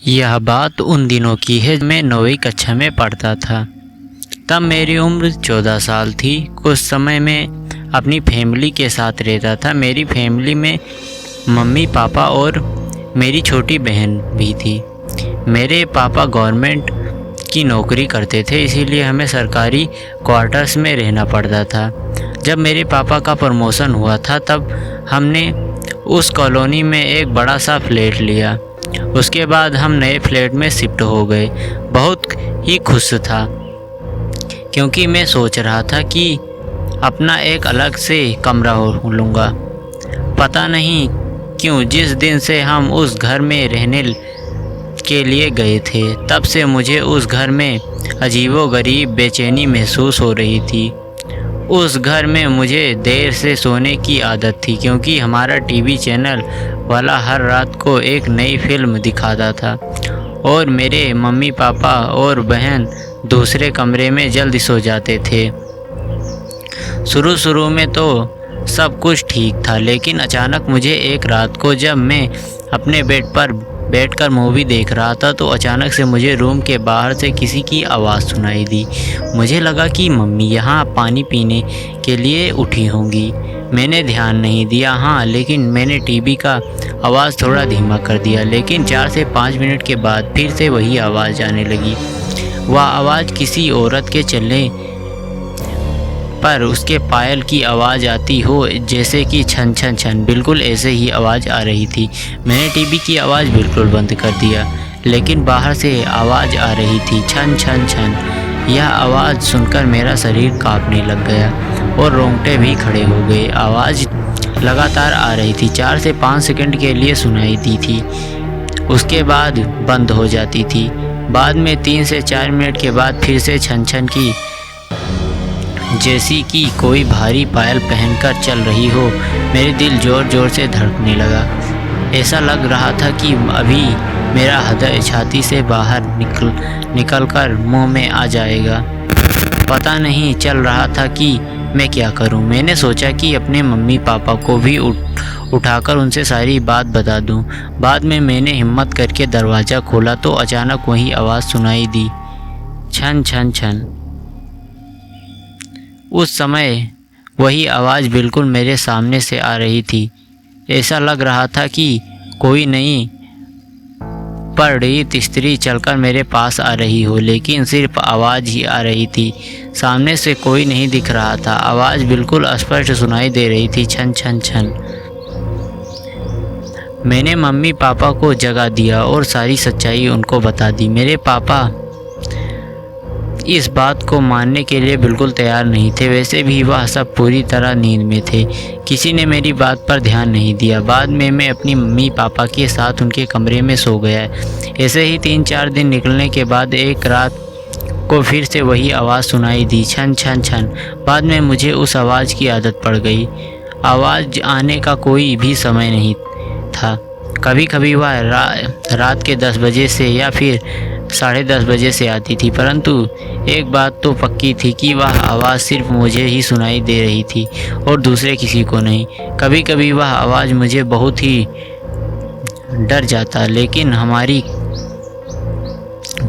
यह बात उन दिनों की है जब मैं 9वीं कक्षा में पढ़ता था। तब मेरी उम्र 14 साल थी। कुछ समय में अपनी फैमिली के साथ रहता था। मेरी फैमिली में मम्मी पापा और मेरी छोटी बहन भी थी। मेरे पापा गवर्नमेंट की नौकरी करते थे, इसीलिए हमें सरकारी क्वार्टर्स में रहना पड़ता था। जब मेरे पापा का प्रमोशन हुआ था तब हमने उस कॉलोनी में एक बड़ा सा फ्लैट लिया। उसके बाद हम नए फ्लैट में शिफ्ट हो गए। बहुत ही खुश था क्योंकि मैं सोच रहा था कि अपना एक अलग से कमरा लूँगा। पता नहीं क्यों जिस दिन से हम उस घर में रहने के लिए गए थे तब से मुझे उस घर में अजीबोगरीब बेचैनी महसूस हो रही थी। उस घर में मुझे देर से सोने की आदत थी क्योंकि हमारा टीवी चैनल वाला हर रात को एक नई फिल्म दिखाता था और मेरे मम्मी पापा और बहन दूसरे कमरे में जल्दी सो जाते थे। शुरू में तो सब कुछ ठीक था, लेकिन अचानक मुझे एक रात को जब मैं अपने बेड पर बैठकर मूवी देख रहा था तो अचानक से मुझे रूम के बाहर से किसी की आवाज़ सुनाई दी। मुझे लगा कि मम्मी यहाँ पानी पीने के लिए उठी होंगी। मैंने ध्यान नहीं दिया, लेकिन मैंने टीवी का आवाज़ थोड़ा धीमा कर दिया। लेकिन 4 से 5 मिनट के बाद फिर से वही आवाज़ आने लगी। वह आवाज़ किसी औरत के चलने पर उसके पायल की आवाज़ आती हो, जैसे कि छन छन छन, बिल्कुल ऐसे ही आवाज़ आ रही थी। मैंने टीवी की आवाज़ बिल्कुल बंद कर दिया, लेकिन बाहर से आवाज़ आ रही थी, छन छन छन। यह आवाज़ सुनकर मेरा शरीर कांपने लग गया और रोंगटे भी खड़े हो गए। आवाज़ लगातार आ रही थी, 4 से 5 सेकंड के लिए सुनाई दी थी, उसके बाद बंद हो जाती थी। बाद में 3 से 4 मिनट के बाद फिर से छन छन की, जैसी कि कोई भारी पायल पहनकर चल रही हो। मेरे दिल ज़ोर ज़ोर से धड़कने लगा। ऐसा लग रहा था कि अभी मेरा हृदय छाती से बाहर निकलकर मुंह में आ जाएगा। पता नहीं चल रहा था कि मैं क्या करूं। मैंने सोचा कि अपने मम्मी पापा को भी उठाकर उनसे सारी बात बता दूं। बाद में मैंने हिम्मत करके दरवाज़ा खोला तो अचानक वही आवाज़ सुनाई दी, छन छन छन। उस समय वही आवाज़ बिल्कुल मेरे सामने से आ रही थी। ऐसा लग रहा था कि कोई नई परिणीत स्त्री चलकर मेरे पास आ रही हो, लेकिन सिर्फ आवाज़ ही आ रही थी। सामने से कोई नहीं दिख रहा था। आवाज़ बिल्कुल स्पष्ट सुनाई दे रही थी, छन छन छन। मैंने मम्मी पापा को जगा दिया और सारी सच्चाई उनको बता दी। मेरे पापा इस बात को मानने के लिए बिल्कुल तैयार नहीं थे। वैसे भी वह सब पूरी तरह नींद में थे। किसी ने मेरी बात पर ध्यान नहीं दिया। बाद में मैं अपनी मम्मी पापा के साथ उनके कमरे में सो गया। ऐसे ही 3-4 दिन निकलने के बाद एक रात को फिर से वही आवाज़ सुनाई दी, छन छन छन। बाद में मुझे उस आवाज़ की आदत पड़ गई। आवाज़ आने का कोई भी समय नहीं था। कभी कभी वह रात के 10 बजे से या फिर 10:30 बजे से आती थी, परंतु एक बात तो पक्की थी कि वह आवाज़ सिर्फ मुझे ही सुनाई दे रही थी और दूसरे किसी को नहीं। कभी कभी वह आवाज़ मुझे बहुत ही डर जाता, लेकिन हमारी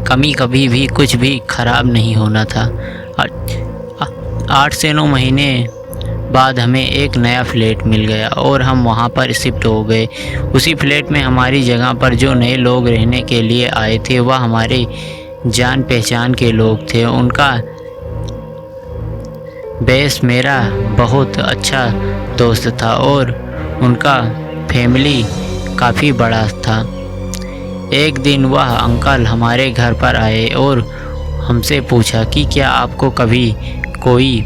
कमी कभी भी कुछ भी खराब नहीं होना था। 8 से 9 महीने बाद हमें एक नया फ्लैट मिल गया और हम वहाँ पर शिफ्ट हो गए। उसी फ्लैट में हमारी जगह पर जो नए लोग रहने के लिए आए थे वह हमारे जान पहचान के लोग थे। उनका बेस मेरा बहुत अच्छा दोस्त था और उनका फैमिली काफ़ी बड़ा था। एक दिन वह अंकल हमारे घर पर आए और हमसे पूछा कि क्या आपको कभी कोई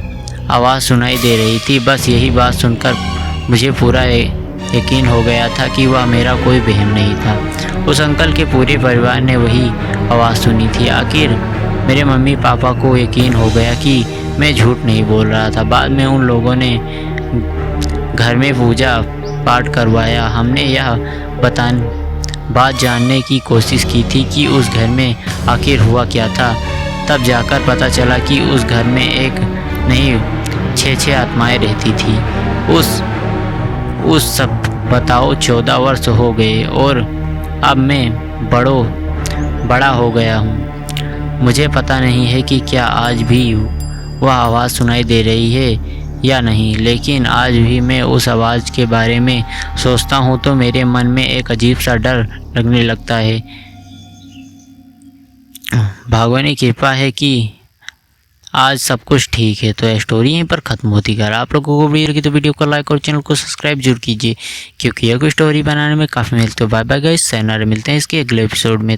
आवाज़ सुनाई दे रही थी। बस यही बात सुनकर मुझे पूरा यकीन हो गया था कि वह मेरा कोई वहम नहीं था। उस अंकल के पूरे परिवार ने वही आवाज़ सुनी थी। आखिर मेरे मम्मी पापा को यकीन हो गया कि मैं झूठ नहीं बोल रहा था। बाद में उन लोगों ने घर में पूजा पाठ करवाया। हमने यह बात जानने की कोशिश की थी कि उस घर में आखिर हुआ क्या था। तब जाकर पता चला कि उस घर में एक नहीं 6 आत्माएं रहती थी। उस सब बताओ 14 वर्ष हो गए और अब मैं बड़ों बड़ा हो गया हूँ। मुझे पता नहीं है कि क्या आज भी वह आवाज़ सुनाई दे रही है या नहीं, लेकिन आज भी मैं उस आवाज़ के बारे में सोचता हूँ तो मेरे मन में एक अजीब सा डर लगने लगता है। भगवान की कृपा है कि आज सब कुछ ठीक है। तो यह स्टोरी यहीं पर ख़त्म होती है। अगर आप लोगों को वीडियो की तो वीडियो को लाइक और चैनल को सब्सक्राइब जरूर कीजिए, क्योंकि यह कोई स्टोरी बनाने में काफ़ी मिलती है। बाय बाय गाइस, मिलते हैं इसके अगले एपिसोड में।